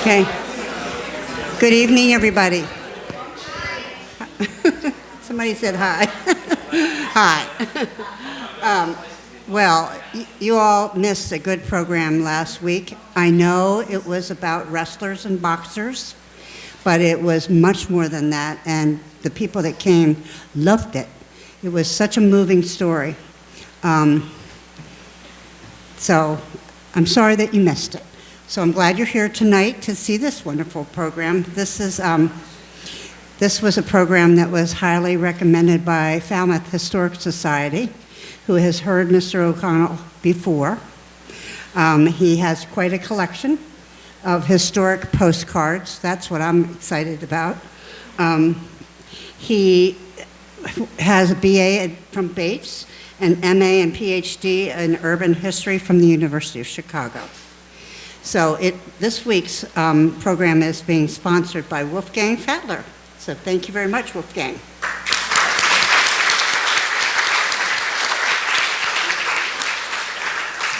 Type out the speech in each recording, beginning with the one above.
Okay. Good evening, everybody. Somebody said hi. Hi. Well, you all missed a good program last week. I know it was about wrestlers and boxers, but it was much more than that, and the people that came loved it. It was such a moving story. So I'm sorry that you missed it. So I'm glad you're here tonight to see this wonderful program. This was a program that was highly recommended by Falmouth Historic Society, who has heard Mr. O'Connell before. He has quite a collection of historic postcards. That's what I'm excited about. He has a BA from Bates, an MA and PhD in urban history from the University of Chicago. So this week's program is being sponsored by Wolfgang Fatler. So thank you very much, Wolfgang.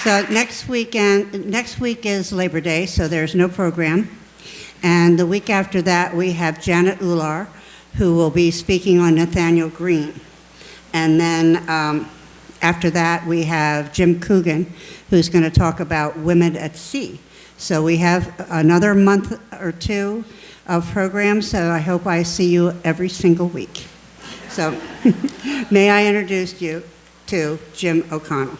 So next week is Labor Day, so there's no program. And the week after that, we have Janet Ular, who will be speaking on Nathaniel Green. And then after that, we have Jim Coogan, who's going to talk about women at sea. So we have another month or two of programs, so I hope I see you every single week. So may I introduce you to Jim O'Connell.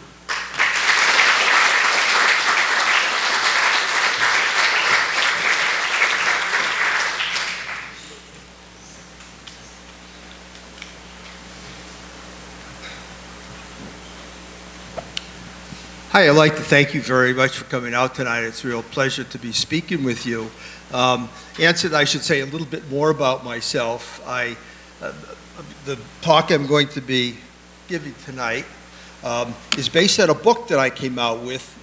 Hi, I'd like to thank you very much for coming out tonight. It's a real pleasure to be speaking with you. Answered, I should say a little bit more about myself. The talk I'm going to be giving tonight is based on a book that I came out with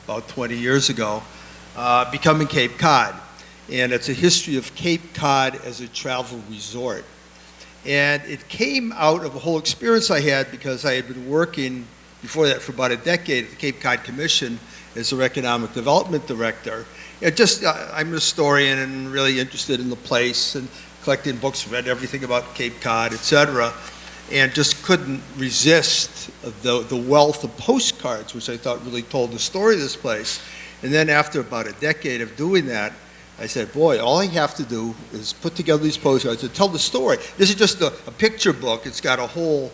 about 20 years ago, Becoming Cape Cod. And it's a history of Cape Cod as a travel resort. And it came out of a whole experience I had because I had been working before that for about a decade at the Cape Cod Commission as their economic development director. I'm a historian and really interested in the place and collecting books, read everything about Cape Cod, etc., and just couldn't resist the wealth of postcards, which I thought really told the story of this place. And then after about a decade of doing that, I said, boy, all I have to do is put together these postcards and tell the story. This is just a picture book. It's got a whole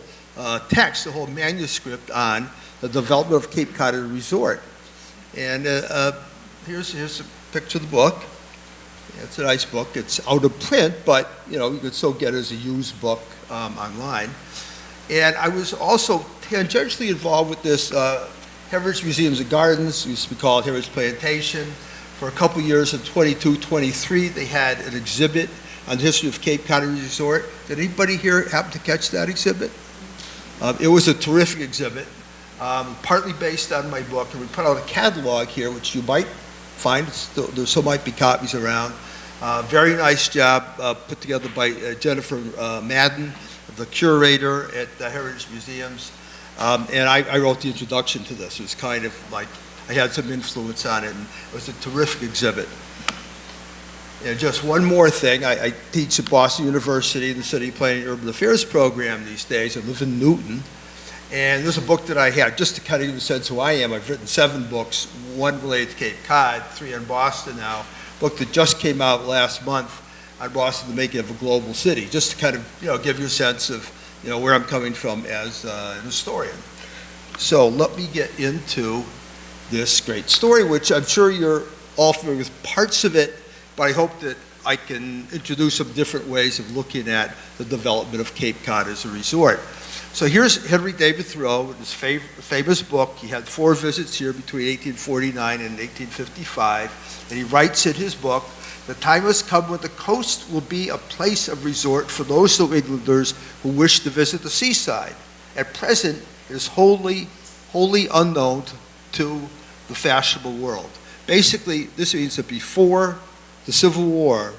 text, a whole manuscript on the development of Cape Cod as a resort. And here's a picture of the book. It's a nice book. It's out of print, but you can still get it as a used book online. And I was also tangentially involved with this Heritage Museums and Gardens. It used to be called Heritage Plantation. For a couple years in 22, 23, they had an exhibit on the history of Cape Cod as a resort. Did anybody here happen to catch that exhibit? It was a terrific exhibit, partly based on my book, and we put out a catalog here, which you might find, there still might be copies around. Very nice job put together by Jennifer Madden, the curator at the Heritage Museums, and I wrote the introduction to this. It was kind of like, I had some influence on it, and it was a terrific exhibit. And just one more thing, I teach at Boston University in the City Planning and Urban Affairs program these days. I live in Newton. And there's a book that I had, just to kind of give a sense who I am. I've written 7 books, 1 related to Cape Cod, 3 on Boston now. A book that just came out last month on Boston, the making of a global city, just to kind of give you a sense of where I'm coming from as an historian. So let me get into this great story, which I'm sure you're all familiar with parts of it, but I hope that I can introduce some different ways of looking at the development of Cape Cod as a resort. So here's Henry David Thoreau with his famous book. He had 4 visits here between 1849 and 1855, and he writes in his book, "The time has come when the coast will be a place of resort for those New Englanders who wish to visit the seaside. At present, it is wholly unknown to the fashionable world." Basically, this means that before the Civil War,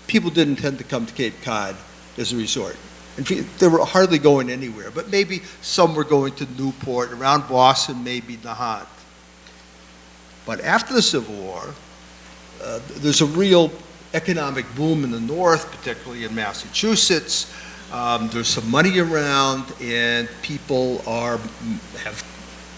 people didn't tend to come to Cape Cod as a resort. In fact, they were hardly going anywhere, but maybe some were going to Newport, around Boston, maybe Nahant. But after the Civil War, there's a real economic boom in the north, particularly in Massachusetts. There's some money around, and people have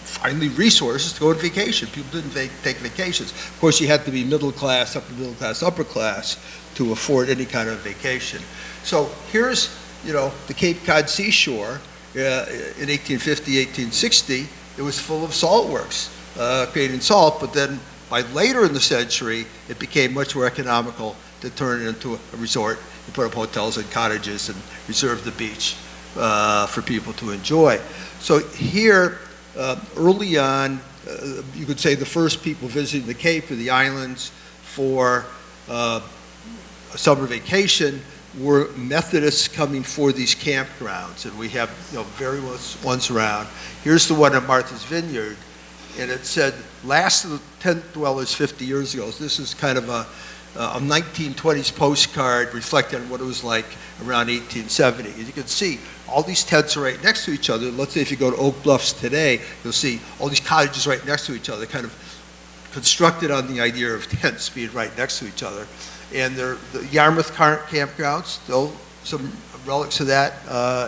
finally resources to go on vacation. People didn't take vacations. Of course, you had to be middle class, upper class to afford any kind of vacation. So here's, the Cape Cod seashore in 1850, 1860. It was full of salt works, creating salt, but then by later in the century, it became much more economical to turn it into a resort. You put up hotels and cottages and reserve the beach for people to enjoy. So here, early on, you could say the first people visiting the Cape or the islands for a summer vacation were Methodists coming for these campgrounds, and we have various ones around. Here's the one at Martha's Vineyard, and it said, last of the tent dwellers 50 years ago. So this is kind of a 1920s postcard reflecting on what it was like around 1870. As you can see, all these tents are right next to each other. Let's say if you go to Oak Bluffs today, you'll see all these cottages right next to each other, kind of constructed on the idea of tents being right next to each other. And the Yarmouth campgrounds, still some relics of that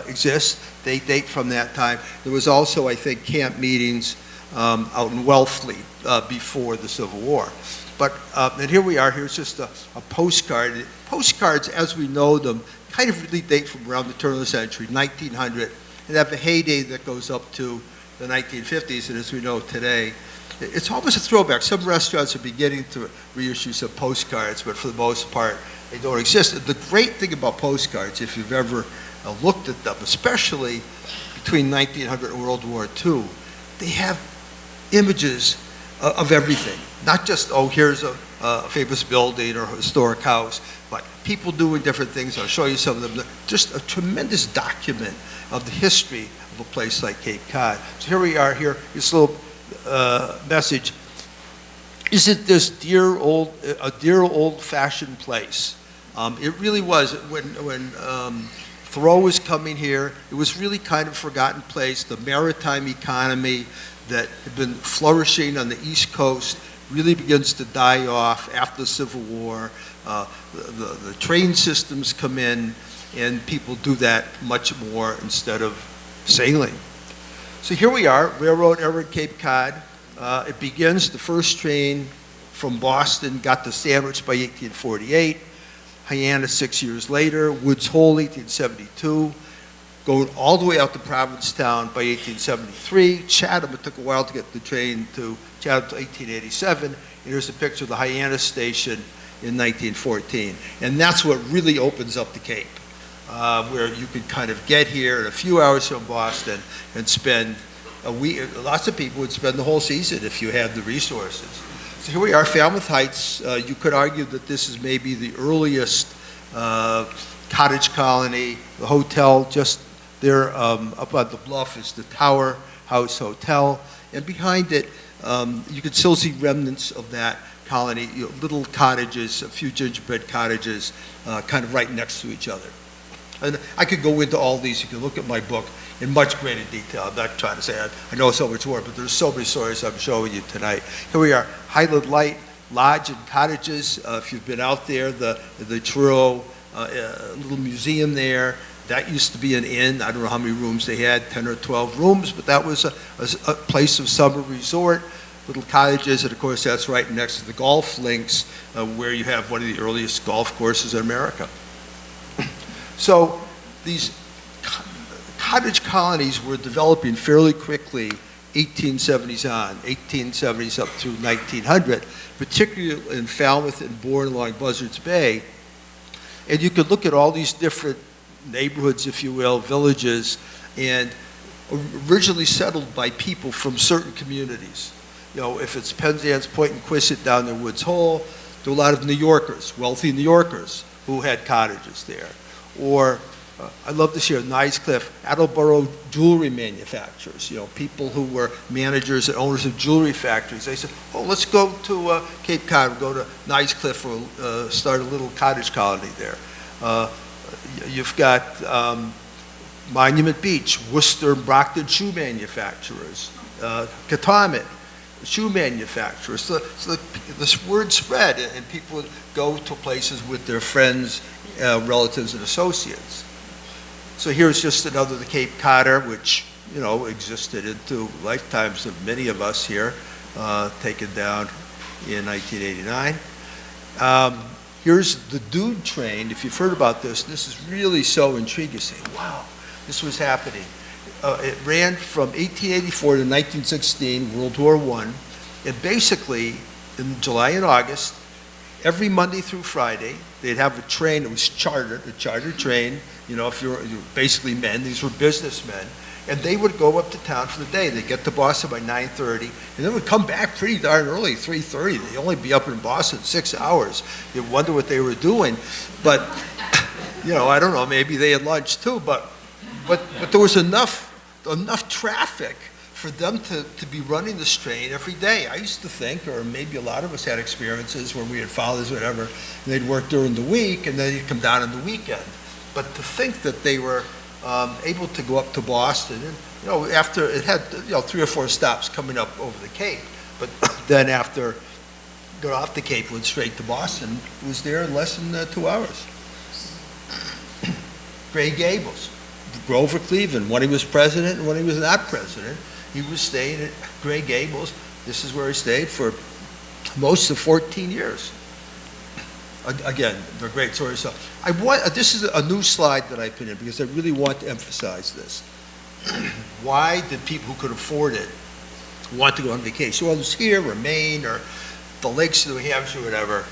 exist. They date from that time. There was also, I think, camp meetings out in Wellfleet before the Civil War. But, and here we are, here's just a postcard. Postcards, as we know them, kind of really date from around the turn of the century, 1900, and have a heyday that goes up to the 1950s, and as we know today, it's almost a throwback. Some restaurants are beginning to reissue some postcards, but for the most part, they don't exist. And the great thing about postcards, if you've ever looked at them, especially between 1900 and World War II, they have images of everything. Not just, here's a famous building or a historic house, but people doing different things. I'll show you some of them. Just a tremendous document of the history of a place like Cape Cod. So here we are, this little message. Isn't this a dear old-fashioned place? It really was. When Thoreau was coming here, it was really kind of a forgotten place. The maritime economy that had been flourishing on the East Coast really begins to die off after the Civil War. The train systems come in, and people do that much more instead of sailing. So here we are, railroad era at Cape Cod. It begins, the first train from Boston got to Sandwich by 1848, Hyannis 6 years later, Woods Hole 1872, going all the way out to Provincetown by 1873. Chatham, it took a while to get the train to Chatham to 1887. And here's a picture of the Hyannis station in 1914. And that's what really opens up the Cape, where you can kind of get here in a few hours from Boston and spend a week. Lots of people would spend the whole season if you had the resources. So here we are, Falmouth Heights. You could argue that this is maybe the earliest cottage colony. The hotel just there up on the bluff is the Tower House Hotel, and behind it you can still see remnants of that colony, little cottages, a few gingerbread cottages, kind of right next to each other. And I could go into all these. You can look at my book in much greater detail. I'm not trying to say I know so much more, but there's so many stories I'm showing you tonight. Here we are, Highland Light Lodge and Cottages. If you've been out there, the Truro little museum there, that used to be an inn. I don't know how many rooms they had, 10 or 12 rooms, but that was a place of summer resort, little cottages, and of course that's right next to the golf links where you have one of the earliest golf courses in America. So these cottage colonies were developing fairly quickly, 1870s on, 1870s up through 1900, particularly in Falmouth and Bourne along Buzzards Bay. And you could look at all these different neighborhoods, if you will, villages, and originally settled by people from certain communities. If it's Penzance Point and Quissit down near Woods Hole, there are a lot of New Yorkers, wealthy New Yorkers, who had cottages there. Or I love this here, Knivescliff, Attleboro jewelry manufacturers, people who were managers and owners of jewelry factories. They said, let's go to Cape Cod, we'll go to Knivescliff, we'll start a little cottage colony there. You've got Monument Beach, Worcester and Brockton shoe manufacturers, Katamet. shoe manufacturers. So this word spread, and people would go to places with their friends, relatives, and associates. So here's just another, the Cape Codder, which, you know, existed into lifetimes of many of us here, taken down in 1989. Here's the Dude Train. If you've heard about this is really so intriguing. You say, wow, this was happening. It ran from 1884 to 1916, World War I. And basically, in July and August, every Monday through Friday, they'd have a train that was chartered, a chartered train. You know, if you're basically men, these were businessmen. And they would go up to town for the day. They'd get to Boston by 9:30, and then would come back pretty darn early, 3:30. They'd only be up in Boston 6 hours. You wonder what they were doing. But, you know, I don't know, maybe they had lunch too, but there was enough traffic for them to be running this train every day. I used to think, or maybe a lot of us had experiences where we had fathers, whatever, and they'd work during the week, and then they'd come down on the weekend. But to think that they were able to go up to Boston, and you know, after it had 3 or 4 stops coming up over the Cape, but then after got off the Cape, went straight to Boston, was there in less than 2 hours. Gray Gables, Grover Cleveland, when he was president and when he was not president, he was staying at Gray Gables. This is where he stayed for most of 14 years. Again, they're great stories. So this is a new slide that I put in because I really want to emphasize this. Why did people who could afford it want to go on vacation? Well, it's here or Maine or the lakes of New Hampshire, whatever.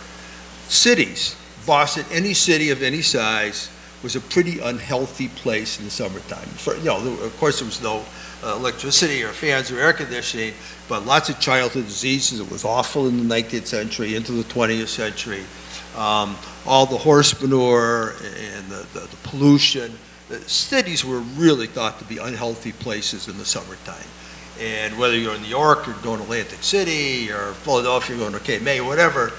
Cities, Boston, any city of any size was a pretty unhealthy place in the summertime. Of course, there was no electricity or fans or air conditioning, but lots of childhood diseases. It was awful in the 19th century, into the 20th century. All the horse manure and the pollution. The cities were really thought to be unhealthy places in the summertime. And whether you're in New York or going to Atlantic City or Philadelphia, going to Cape May, whatever,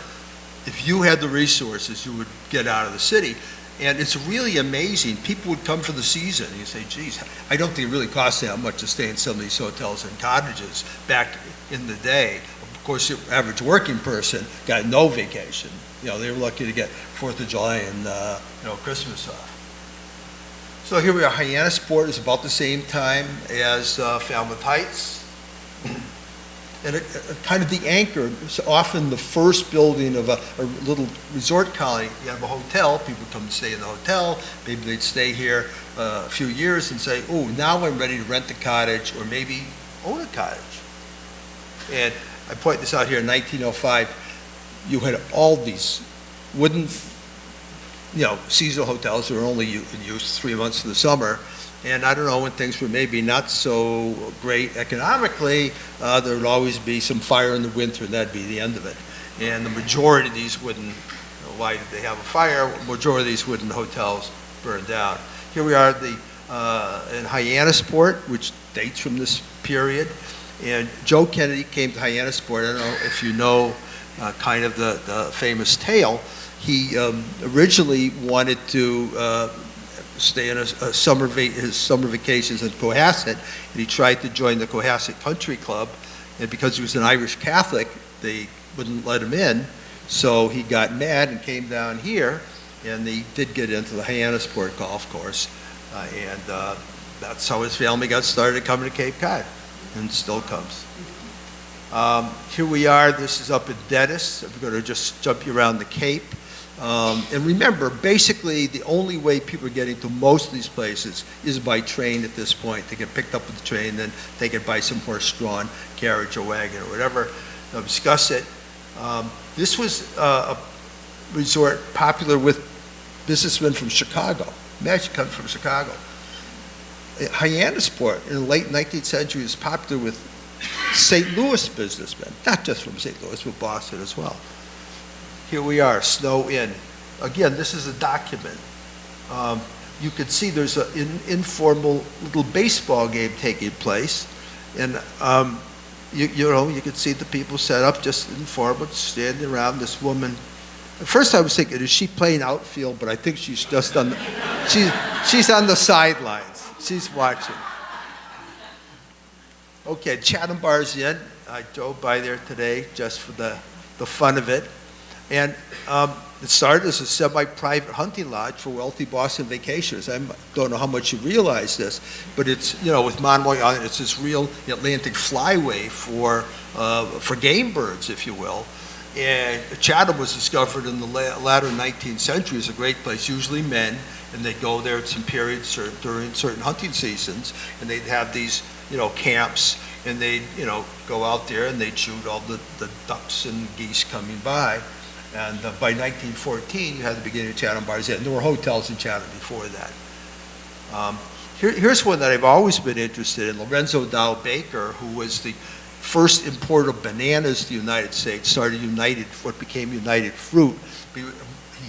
if you had the resources, you would get out of the city. And it's really amazing. People would come for the season. And you say, geez, I don't think it really costs that much to stay in some of these hotels and cottages back in the day. Of course, the average working person got no vacation. You know, they were lucky to get 4th of July and, Christmas off. So here we are. Hyannisport is about the same time as Falmouth Heights. And kind of the anchor, it's often the first building of a little resort colony. You have a hotel, people come to stay in the hotel, maybe they'd stay here a few years and say, oh, now I'm ready to rent a cottage or maybe own a cottage. And I point this out here in 1905, you had all these wooden, seasonal hotels that were only in use 3 months of the summer. And I don't know, when things were maybe not so great economically, there would always be some fire in the winter, and that'd be the end of it. And the majority of these wooden, why did they have a fire? The majority of these wooden hotels burned down. Here we are in Hyannisport, which dates from this period. And Joe Kennedy came to Hyannisport. I don't know if you know kind of the famous tale. He originally wanted to stay in his summer vacations in Cohasset, and he tried to join the Cohasset Country Club, and because he was an Irish Catholic, they wouldn't let him in, so he got mad and came down here, and he did get into the Hyannisport golf course, and that's how his family got started coming to Cape Cod, and still comes. Here we are. This is up at Dennis. We're going to just jump you around the Cape. And remember, basically, the only way people are getting to most of these places is by train at this point. They get picked up with the train, then they get by some horse-drawn carriage or wagon or whatever. They'll discuss it. This was a resort popular with businessmen from Chicago. Imagine coming from Chicago. Hyannisport in the late 19th century was popular with St. Louis businessmen, not just from St. Louis, but Boston as well. Here we are, Snow Inn. Again, this is a document. You can see there's an informal little baseball game taking place. And, you can see the people set up just informal, standing around this woman. At first I was thinking, is she playing outfield? But I think she's just on she's on the sidelines. She's watching. Okay, Chatham Bar's Inn. I drove by there today just for the fun of it. And it started as a semi-private hunting lodge for wealthy Boston vacationers. I don't know how much you realize this, but it's, with Monomoy Island, it's this real Atlantic flyway for game birds, if you will. And Chatham was discovered in the latter 19th century as a great place, usually men, and they'd go there at some periods during certain hunting seasons, and they'd have these, camps, and they'd, go out there and they'd shoot all the ducks and geese coming by. And by 1914, you had the beginning of Chatham Bars Inn. There were hotels in Chatham before that. Here's one that I've always been interested in. Lorenzo Dow Baker, who was the first importer of bananas to the United States, started what became United Fruit. He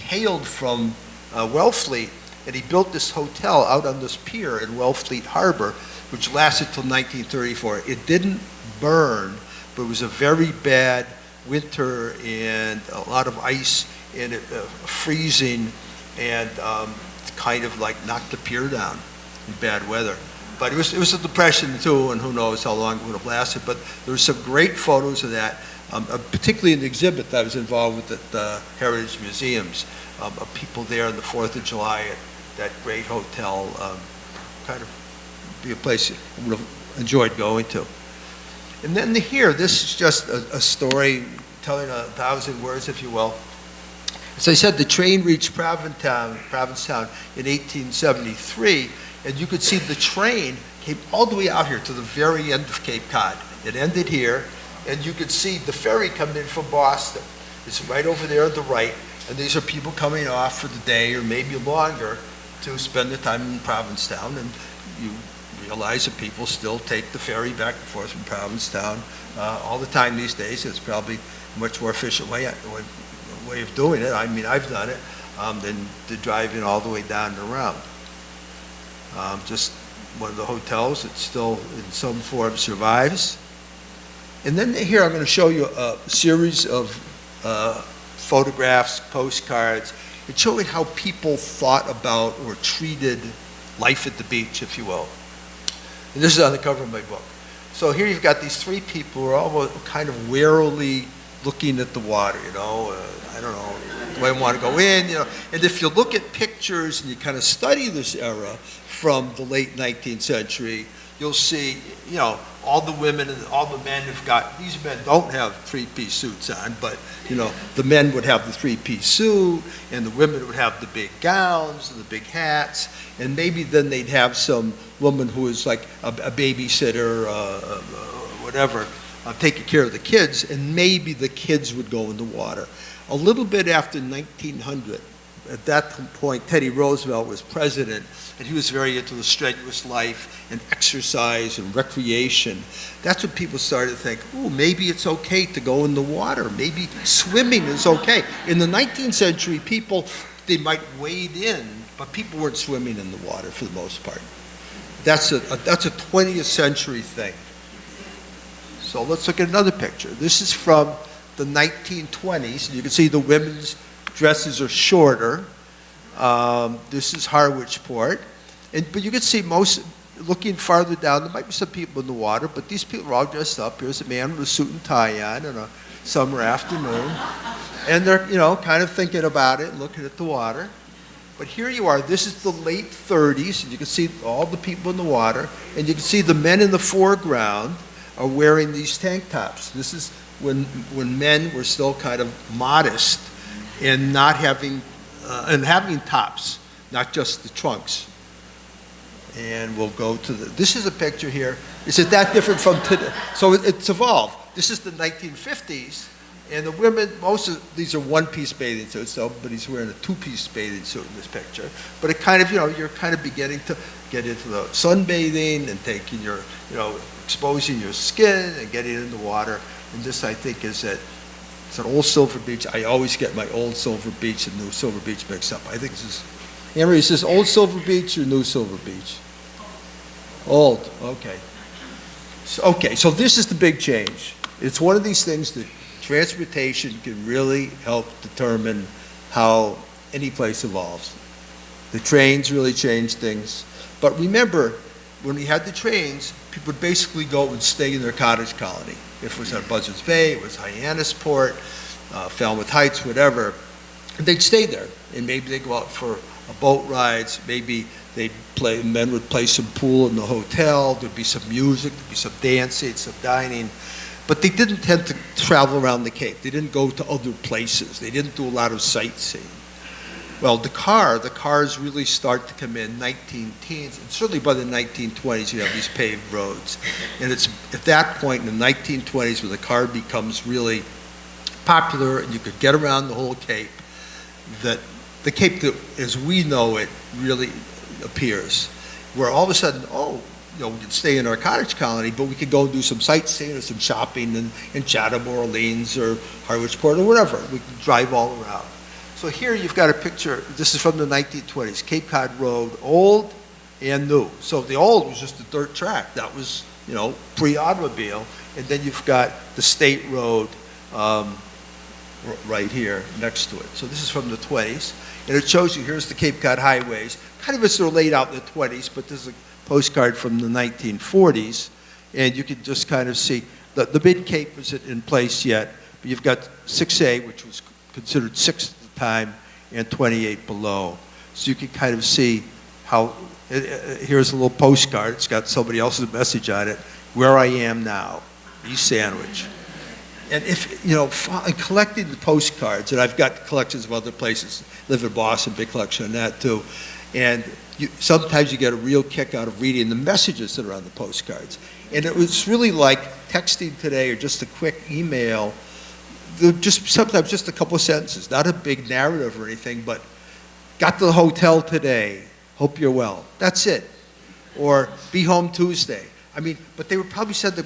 hailed from Wellfleet, and he built this hotel out on this pier in Wellfleet Harbor, which lasted till 1934. It didn't burn, but it was a very bad winter and a lot of ice and freezing, and kind of like knocked the pier down in bad weather. But it was a depression too, and who knows how long it would have lasted. But there were some great photos of that, particularly in the exhibit that I was involved with at the Heritage Museums, of people there on the 4th of July at that great hotel. Kind of be a place I would have enjoyed going to. And then here, this is just a story telling 1,000 words, if you will. As I said, the train reached Provincetown in 1873, and you could see the train came all the way out here to the very end of Cape Cod. It ended here, and you could see the ferry coming in from Boston. It's right over there on the right, and these are people coming off for the day or maybe longer to spend their time in Provincetown, and you realize that people still take the ferry back and forth from Provincetown all the time these days. It's probably a much more efficient way of doing it. I mean, I've done it, than to drive in all the way down and around. Just one of the hotels that still in some form survives. And then here I'm going to show you a series of photographs, postcards, and showing how people thought about or treated life at the beach, if you will. And this is on the cover of my book. So here you've got these three people who are almost kind of warily looking at the water, I don't know, do I want to go in, And if you look at pictures and you kind of study this era from the late 19th century, you'll see, all the women and all the men have got, these men don't have three-piece suits on, but, the men would have the three-piece suit, and the women would have the big gowns and the big hats, and maybe then they'd have some woman who is like a babysitter, whatever, taking care of the kids, and maybe the kids would go in the water. A little bit after 1900, at that point, Teddy Roosevelt was president, and he was very into the strenuous life and exercise and recreation. That's when people started to think, oh, maybe it's okay to go in the water. Maybe swimming is okay. In the 19th century, they might wade in, but people weren't swimming in the water for the most part. That's a 20th century thing. So let's look at another picture. This is from the 1920s. You can see the women's dresses are shorter. This is Harwichport. But you can see looking farther down, there might be some people in the water, but these people are all dressed up. Here's a man with a suit and tie on a summer afternoon. And they're, kind of thinking about it and looking at the water. But here you are, this is the late 30s, and you can see all the people in the water, and you can see the men in the foreground are wearing these tank tops. This is when men were still kind of modest and not having, and having tops, not just the trunks. And we'll go to this is a picture here. Is it that different from today? So it's evolved. This is the 1950s, and the women, most of these are one-piece bathing suits, so nobody's wearing a two-piece bathing suit in this picture. But it kind of, you're kind of beginning to get into the sunbathing and taking your, exposing your skin and getting in the water. And this, I think, it's an old Silver Beach. I always get my old Silver Beach and new Silver Beach mixed up. I think this is, Henry, is this old Silver Beach or new Silver Beach? Old, okay. So this is the big change. It's one of these things that transportation can really help determine how any place evolves. The trains really change things. But remember, when we had the trains, people would basically go and stay in their cottage colony. If it was at Buzzards Bay, it was Hyannisport, Falmouth Heights, whatever. And they'd stay there, and maybe they'd go out for boat rides. Maybe men would play some pool in the hotel. There'd be some music, there'd be some dancing, some dining. But they didn't tend to travel around the Cape. They didn't go to other places. They didn't do a lot of sightseeing. Well, the cars really start to come in 1910s, and certainly by the 1920s you have these paved roads. And it's at that point in the 1920s where the car becomes really popular and you could get around the whole Cape, that the Cape that, as we know it, really appears. Where all of a sudden, we could stay in our cottage colony, but we could go and do some sightseeing or some shopping in Chatham, Orleans, or Harwichport, or whatever. We could drive all around. So here you've got a picture. This is from the 1920s, Cape Cod Road, old and new. So the old was just a dirt track. That was, pre-automobile. And then you've got the state road right here next to it. So this is from the 20s. And it shows you, here's the Cape Cod highways. Kind of as they're laid out in the 20s, but this is a postcard from the 1940s. And you can just kind of see, the mid-Cape isn't in place yet, but you've got 6A, which was considered 6 at the time, and 28 below. So you can kind of see how, here's a little postcard. It's got somebody else's message on it. Where I am now, East Sandwich. And if, collecting the postcards, and I've got collections of other places, live in Boston, big collection of that too, and sometimes you get a real kick out of reading the messages that are on the postcards. And it was really like texting today or just a quick email, sometimes just a couple of sentences, not a big narrative or anything, but got to the hotel today, hope you're well. That's it. Or be home Tuesday. But they would probably send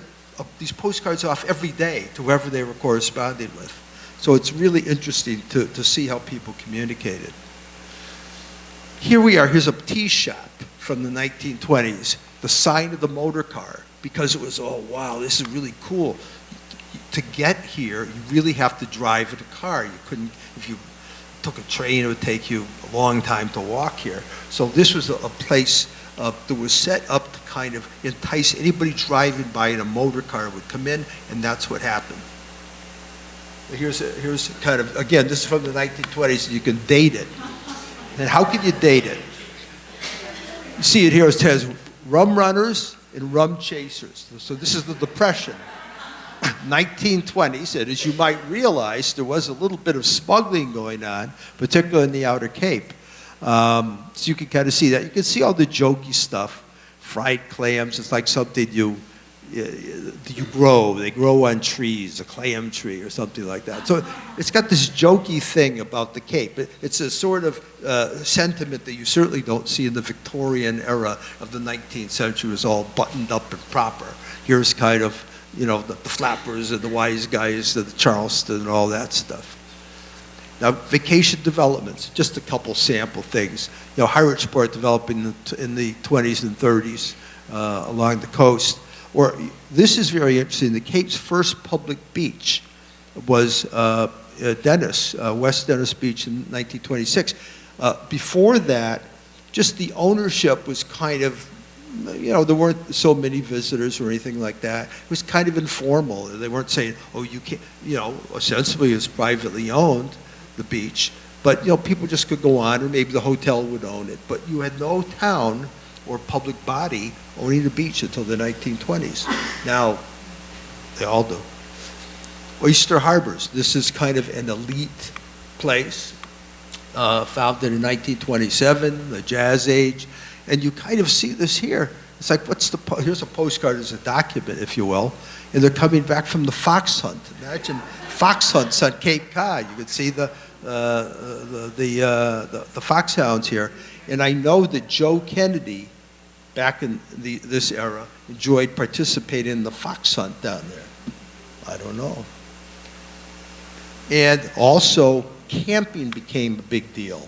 these postcards off every day to whoever they were corresponding with. So it's really interesting to see how people communicated. Here we are, here's a tea shop from the 1920s, the sign of the motor car, because it was, oh wow, this is really cool. To get here, you really have to drive in a car. You couldn't, if you took a train, it would take you a long time to walk here. So this was a place that was set up to kind of entice anybody driving by in a motor car would come in, and that's what happened. Here's kind of, again, this is from the 1920s, and you can date it. And how can you date it? You see it here, it says rum runners and rum chasers. So this is the Depression. 1920s, and as you might realize, there was a little bit of smuggling going on, particularly in the Outer Cape. So you can kind of see that. You can see all the jokey stuff. Fried clams, it's like something you grow. They grow on trees, a clam tree or something like that. So it's got this jokey thing about the Cape. It's a sort of sentiment that you certainly don't see in the Victorian era of the 19th century. It was all buttoned up and proper. Here's kind of, the flappers and the wise guys, the Charleston and all that stuff. Now, vacation developments, just a couple sample things. Harwichport developing in the 20s and 30s along the coast. Or this is very interesting. The Cape's first public beach was Dennis, West Dennis Beach in 1926. Before that, just the ownership was kind of, there weren't so many visitors or anything like that. It was kind of informal. They weren't saying, oh, you can't, ostensibly it was privately owned, the beach, but people just could go on, or maybe the hotel would own it. But you had no town or public body owning the beach until the 1920s. Now, they all do. Oyster harbors. This is kind of an elite place, founded in 1927, the Jazz Age, and you kind of see this here. It's like, here's a postcard as a document, if you will, and they're coming back from the fox hunt. Imagine fox hunts on Cape Cod. You can see the foxhounds here. And I know that Joe Kennedy, back in this era, enjoyed participating in the fox hunt down there. I don't know. And also, camping became a big deal.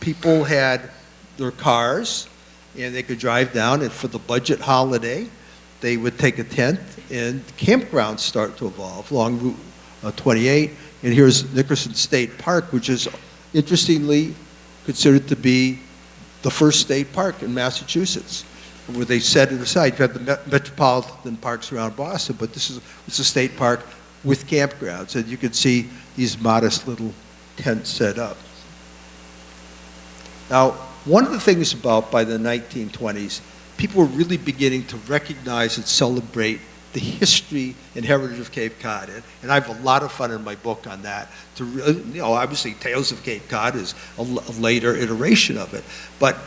People had their cars, and they could drive down, and for the budget holiday, they would take a tent, and campgrounds start to evolve along Route 28. And here's Nickerson State Park, which is interestingly considered to be the first state park in Massachusetts. where they set it aside. You have the metropolitan parks around Boston, but it's a state park with campgrounds, and you can see these modest little tents set up. Now, one of the things by the 1920s, people were really beginning to recognize and celebrate the history and heritage of Cape Cod. And I have a lot of fun in my book on that. Obviously, Tales of Cape Cod is a later iteration of it. But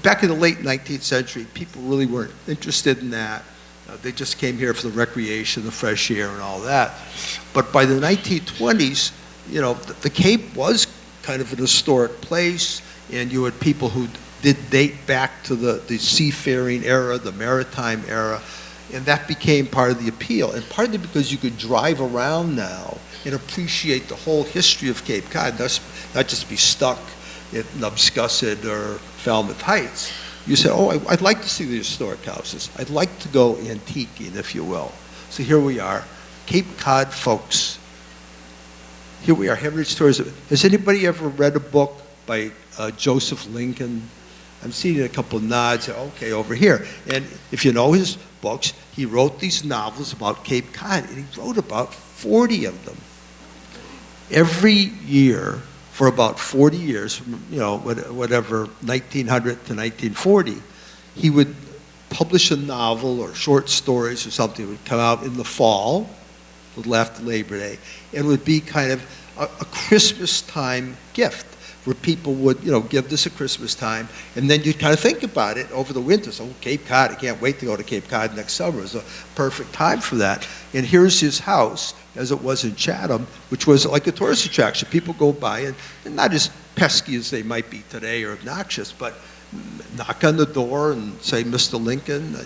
back in the late 19th century, people really weren't interested in that. They just came here for the recreation, the fresh air, and all that. But by the 1920s, the Cape was kind of an historic place, and you had people who did date back to the seafaring era, the maritime era, and that became part of the appeal. And partly because you could drive around now and appreciate the whole history of Cape Cod, not just be stuck at Nubscussett or Falmouth Heights. You say, oh, I'd like to see the historic houses. I'd like to go antiquing, if you will. So here we are, Cape Cod folks. Here we are, Heritage Tours. Has anybody ever read a book by Joseph Lincoln? I'm seeing a couple of nods. Okay, over here. And if you know his books, he wrote these novels about Cape Cod, and he wrote about 40 of them. Every year, for about 40 years, from, whatever, 1900 to 1940, he would publish a novel or short stories or something. It would come out in the fall, a little after Labor Day, and would be kind of a Christmas time gift, where people would, give this at Christmas time, and then you'd kind of think about it over the winter. So, Cape Cod, I can't wait to go to Cape Cod next summer. It's a perfect time for that. And here's his house, as it was in Chatham, which was like a tourist attraction. People go by, and not as pesky as they might be today or obnoxious, but knock on the door and say, Mr. Lincoln,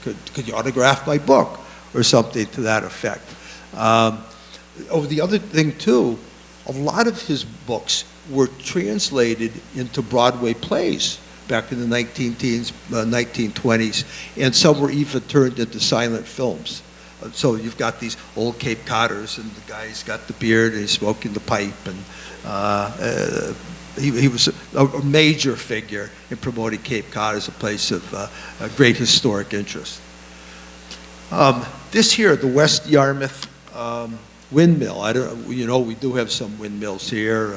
could you autograph my book, or something to that effect. The other thing, too, a lot of his books were translated into Broadway plays back in the 19-teens, 1920s, and some were even turned into silent films. So you've got these old Cape Codders, and the guy's got the beard, and he's smoking the pipe, and he was a major figure in promoting Cape Cod as a place of great historic interest. This here, the West Yarmouth windmill. We do have some windmills here,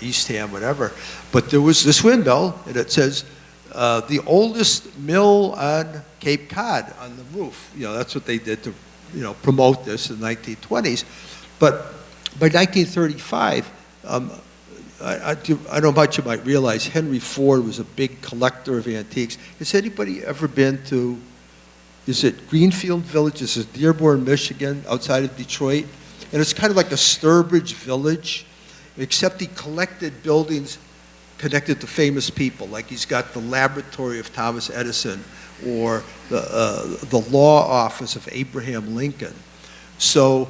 Eastham, whatever. But there was this windmill, and it says, the oldest mill on Cape Cod on the roof. That's what they did to, promote this in the 1920s. But by 1935, I don't know how much you might realize, Henry Ford was a big collector of antiques. Has anybody ever been to, is it Greenfield Village? This is Dearborn, Michigan, outside of Detroit. And it's kind of like a Sturbridge village, except he collected buildings connected to famous people. Like he's got the laboratory of Thomas Edison, or the law office of Abraham Lincoln. So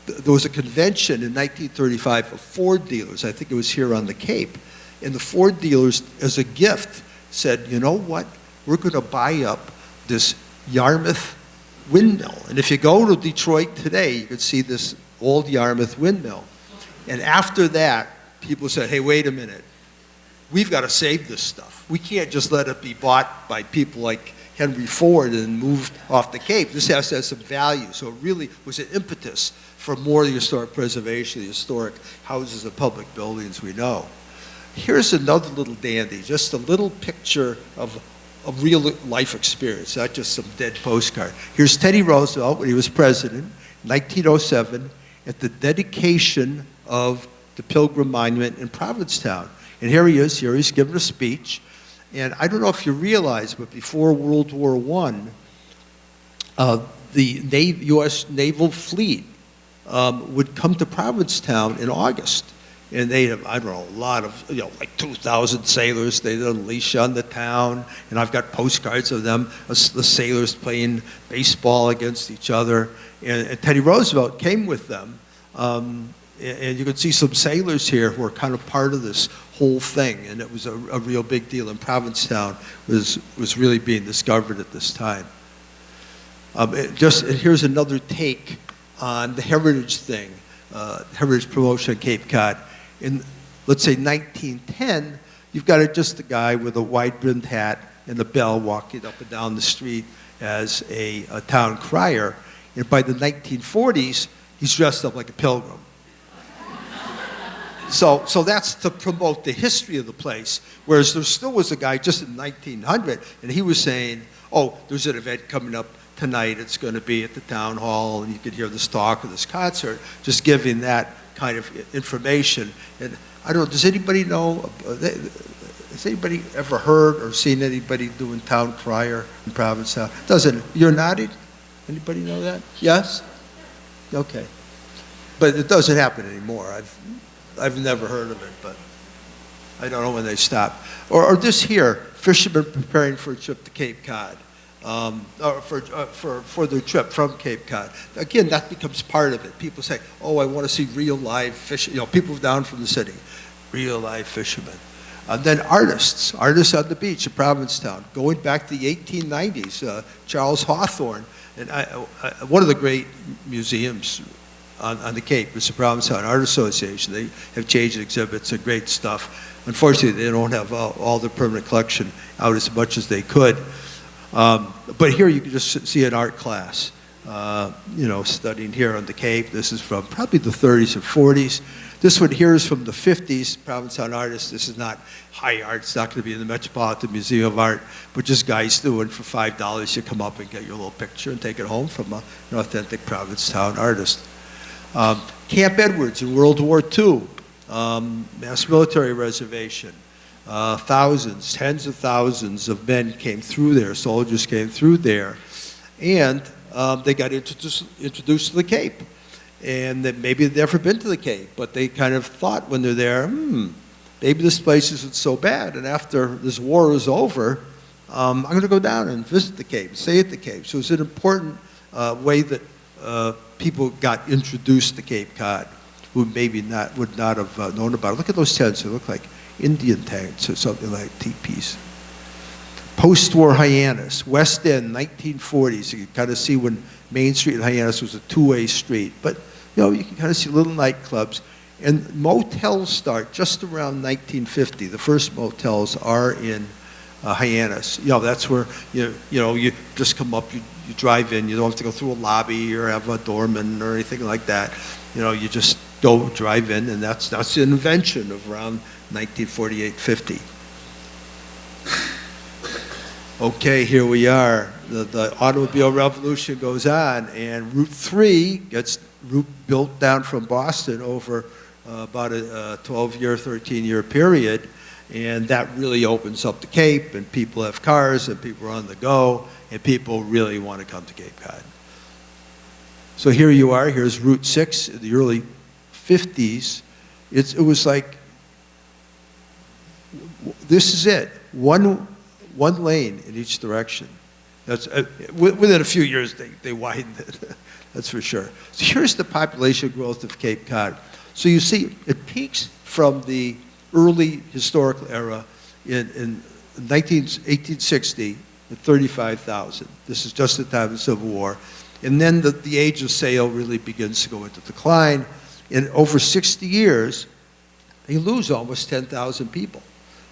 there was a convention in 1935 of Ford dealers. I think it was here on the Cape. And the Ford dealers, as a gift, said, you know what? We're going to buy up this Yarmouth windmill. And if you go to Detroit today, you can see this old Yarmouth windmill. And after that, people said, hey, wait a minute. We've got to save this stuff. We can't just let it be bought by people like Henry Ford and moved off the Cape. This has to have some value. So it really was an impetus for more of the historic preservation, the historic houses and public buildings we know. Here's another little dandy, just a little picture of a real life experience, not just some dead postcard. Here's Teddy Roosevelt when he was president, 1907, at the dedication of the Pilgrim Monument in Provincetown. And here he is, he's giving a speech. And I don't know if you realize, but before World War I, the U.S. Naval Fleet would come to Provincetown in August. And they have, I don't know, a lot of, like 2,000 sailors they'd unleash on the town. And I've got postcards of them, the sailors playing baseball against each other. And Teddy Roosevelt came with them. And you can see some sailors here who are kind of part of this whole thing. And it was a real big deal. And Provincetown was really being discovered at this time. And here's another take on the heritage thing, heritage promotion at Cape Cod. In, let's say, 1910, you've got just a guy with a wide-brimmed hat and the bell walking up and down the street as a town crier. And by the 1940s, he's dressed up like a pilgrim. So that's to promote the history of the place. Whereas there still was a guy just in 1900, and he was saying, oh, there's an event coming up tonight. It's going to be at the town hall, and you could hear this talk or this concert, just giving that kind of information. And I don't know, does anybody know, has anybody ever heard or seen anybody doing town crier in Provincetown? Doesn't, you're nodding? Anybody know that? Yes? Okay. But it doesn't happen anymore. I've never heard of it, but I don't know when they stop. Or this here, fishermen preparing for a trip to Cape Cod, or for their trip from Cape Cod. Again, that becomes part of it. People say, oh, I want to see real live fish, people down from the city, real live fishermen. And then artists on the beach in Provincetown, going back to the 1890s, Charles Hawthorne, and one of the great museums on the Cape is the Provincetown Art Association. They have changed exhibits and great stuff. Unfortunately, they don't have all the permanent collection out as much as they could. But here you can just see an art class, studying here on the Cape. This is from probably the 30s and 40s. This one here is from the 50s, Provincetown artists. This is not high art. It's not going to be in the Metropolitan Museum of Art, but just guys doing for $5. You come up and get your little picture and take it home from an authentic Provincetown artist. Camp Edwards in World War II, mass military reservation. Thousands, tens of thousands of men came through there, soldiers came through there, and they got introduced to the Cape. And that maybe they'd never been to the Cape, but they kind of thought when they're there, maybe this place isn't so bad, and after this war is over, I'm going to go down and visit the Cape, stay at the Cape. So it's an important way that people got introduced to Cape Cod, who maybe would not have known about it. Look at those tents. They look like Indian tents or something like teepees. Post-war Hyannis, West End, 1940s. You can kind of see when Main Street in Hyannis was a two-way street. But, you can kind of see little nightclubs. And motels start just around 1950. The first motels are in Hyannis. That's where, you just come up, you drive in. You don't have to go through a lobby or have a doorman or anything like that. You just go drive in, and that's an invention of around 1948-50. Okay, here we are. The automobile revolution goes on, and Route 3 gets built down from Boston over about a 12-year, 13-year period, and that really opens up the Cape, and people have cars, and people are on the go, and people really want to come to Cape Cod. So here you are. Here's Route 6 in the early 50s. It was like, this is it. One lane in each direction. That's within a few years they widened it. That's for sure. So here's the population growth of Cape Cod. So you see it peaks from the early historical era in 1860 at 35,000. This is just the time of the Civil War. And then the age of sail really begins to go into decline. In over 60 years, they lose almost 10,000 people.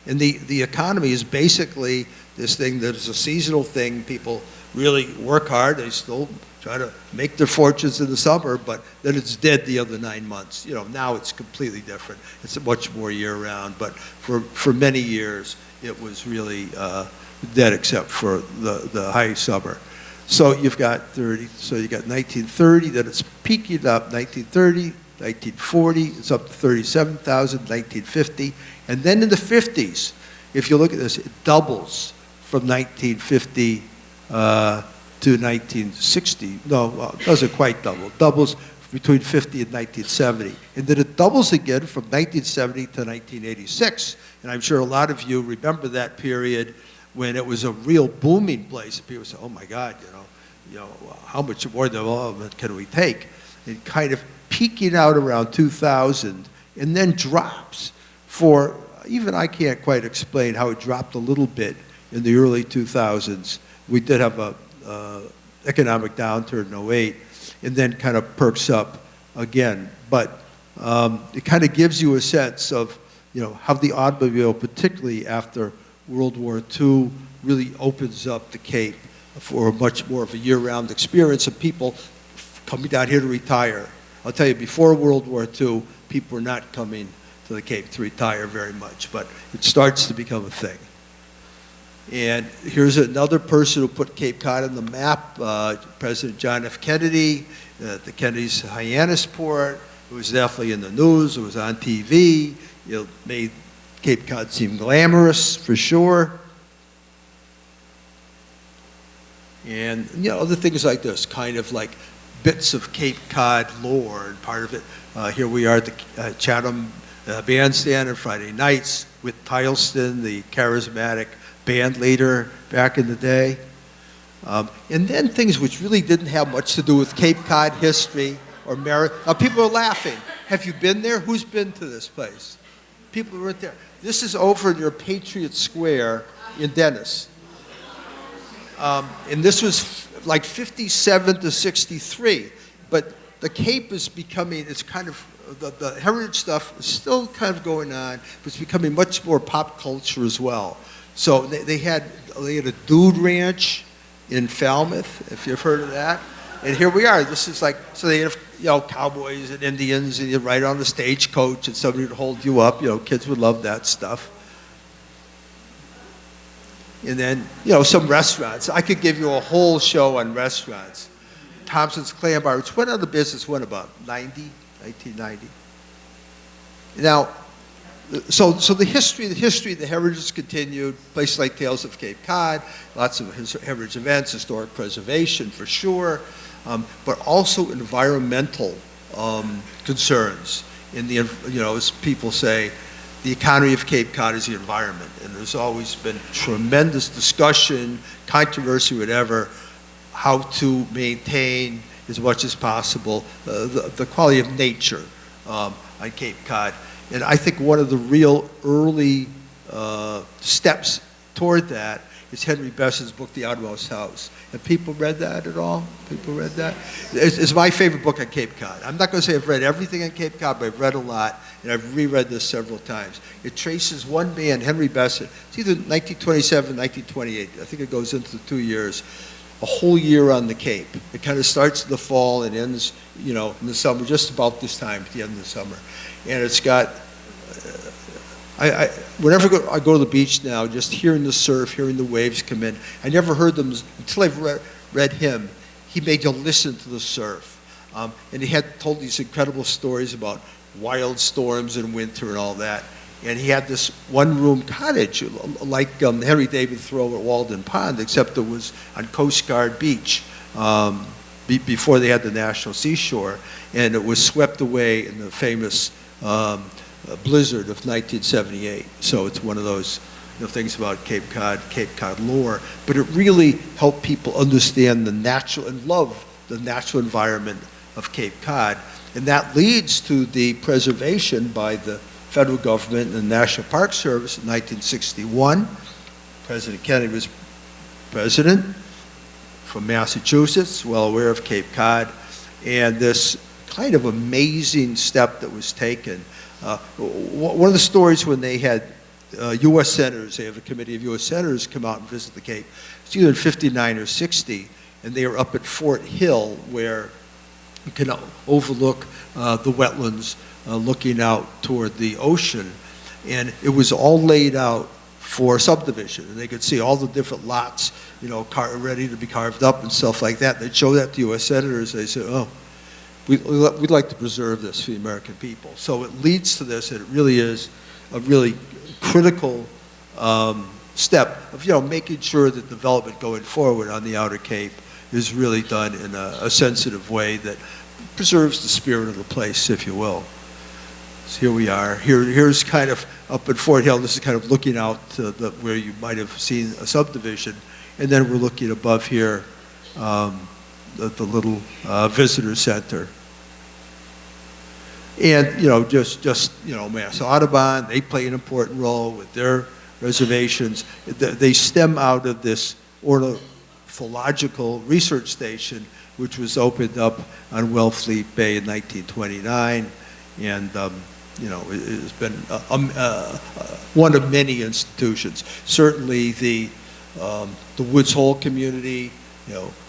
And the economy is basically this thing that is a seasonal thing. People really work hard. They still try to make their fortunes in the summer, but then it's dead the other 9 months. Now it's completely different. It's much more year-round. But for many years, it was really dead except for the high summer. So you've got 30. So you got 1930. Then it's peaking up 1930. 1940, it's up to 37,000, 1950. And then in the 50s, if you look at this, it doubles from 1950 to 1960. No, it doesn't quite double. It doubles between 50 and 1970. And then it doubles again from 1970 to 1986. And I'm sure a lot of you remember that period when it was a real booming place. People say, oh my God, how much more development can we take? It kind of peaking out around 2000 and then drops for, even I can't quite explain how it dropped a little bit in the early 2000s. We did have a economic downturn in 08 and then kind of perks up again. But it kind of gives you a sense of how the automobile, particularly after World War II, really opens up the Cape for much more of a year-round experience of people coming down here to retire. I'll tell you, before World War II, people were not coming to the Cape to retire very much, but it starts to become a thing. And here's another person who put Cape Cod on the map, President John F. Kennedy, the Kennedy's Hyannisport. It was definitely in the news, it was on TV, it made Cape Cod seem glamorous, for sure. And, you know, other things like this, kind of like bits of Cape Cod lore, and part of it, here we are at the Chatham Bandstand on Friday nights with Tileston, the charismatic band leader back in the day. And then things which really didn't have much to do with Cape Cod history or merit. Now people are laughing. Have you been there? Who's been to this place? People weren't there. This is over near Patriot Square in Dennis. And this was like 57 to 63. But the Cape is becoming, it's kind of, the heritage stuff is still kind of going on, but it's becoming much more pop culture as well. So they had a dude ranch in Falmouth, if you've heard of that. And here we are. This is like, so they have, you know, cowboys and Indians, and you ride on the stagecoach, and somebody would hold you up. You know, kids would love that stuff. And then, you know, some restaurants. I could give you a whole show on restaurants. Thompson's Clam Bar, which went out of business, when about 1990. Now, so the history, the heritage has continued. Places like Tales of Cape Cod, lots of heritage events, historic preservation for sure, but also environmental concerns. In the, you know, as people say, the economy of Cape Cod is the environment, and there's always been tremendous discussion, controversy, whatever, how to maintain as much as possible the quality of nature on Cape Cod. And I think one of the real early steps toward that is Henry Besse's book, The Outermost House. Have people read that at all? People read that? It's my favorite book on Cape Cod. I'm not going to say I've read everything on Cape Cod, but I've read a lot, and I've reread this several times. It traces one man, Henry Besset. It's either 1927, 1928. I think it goes into the 2 years. A whole year on the Cape. It kind of starts in the fall and ends, you know, in the summer, just about this time, at the end of the summer. And it's got, whenever I go to the beach now, just hearing the surf, hearing the waves come in, I never heard them until I've read him. He made you listen to the surf. And he had told these incredible stories about wild storms in winter and all that. And he had this one-room cottage, like Henry David Thoreau at Walden Pond, except it was on Coast Guard Beach before they had the National Seashore. And it was swept away in the famous blizzard of 1978. So it's one of those, you know, things about Cape Cod lore. But it really helped people understand the natural and love the natural environment of Cape Cod. And that leads to the preservation by the federal government and the National Park Service in 1961. President Kennedy was president from Massachusetts, well aware of Cape Cod, and this kind of amazing step that was taken. One of the stories when they had U.S. senators, they have a committee of U.S. senators come out and visit the Cape. It's either in 59 or 60, and they were up at Fort Hill where you can overlook the wetlands looking out toward the ocean. And it was all laid out for subdivision. And they could see all the different lots, you know, ready to be carved up and stuff like that. They'd show that to U.S. senators. They said, oh, we'd like to preserve this for the American people. So it leads to this, and it really is a really critical step of, you know, making sure that development going forward on the Outer Cape is really done in a sensitive way that preserves the spirit of the place, if you will. So here we are. Here's kind of up at Fort Hill. This is kind of looking out to where you might have seen a subdivision. And then we're looking above here, the little visitor center. And, you know, just you know, Mass Audubon, they play an important role with their reservations. They stem out of this ornithological research station, which was opened up on Wellfleet Bay in 1929. And, you know, it's been one of many institutions. Certainly the the Woods Hole community,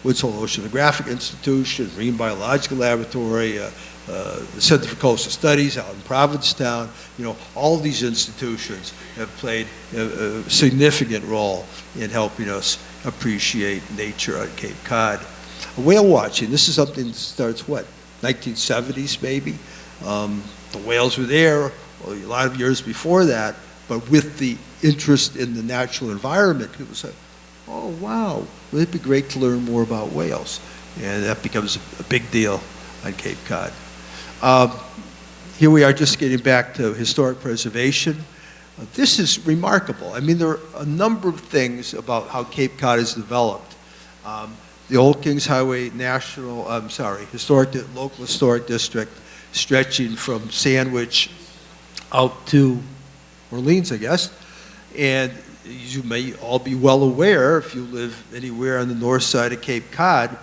Woods Hole Oceanographic Institution, Marine Biological Laboratory, the Center for Coastal Studies out in Provincetown. All these institutions have played a significant role in helping us appreciate nature on Cape Cod. Whale watching, this is something that starts, 1970s maybe? The whales were there a lot of years before that, but with the interest in the natural environment, people said, oh wow, would it be great to learn more about whales? And that becomes a big deal on Cape Cod. Here we are just getting back to historic preservation. This is remarkable. I mean, there are a number of things about how Cape Cod is developed. The Old Kings Highway Local Historic District, stretching from Sandwich out to Orleans, I guess. And you may all be well aware, if you live anywhere on the north side of Cape Cod,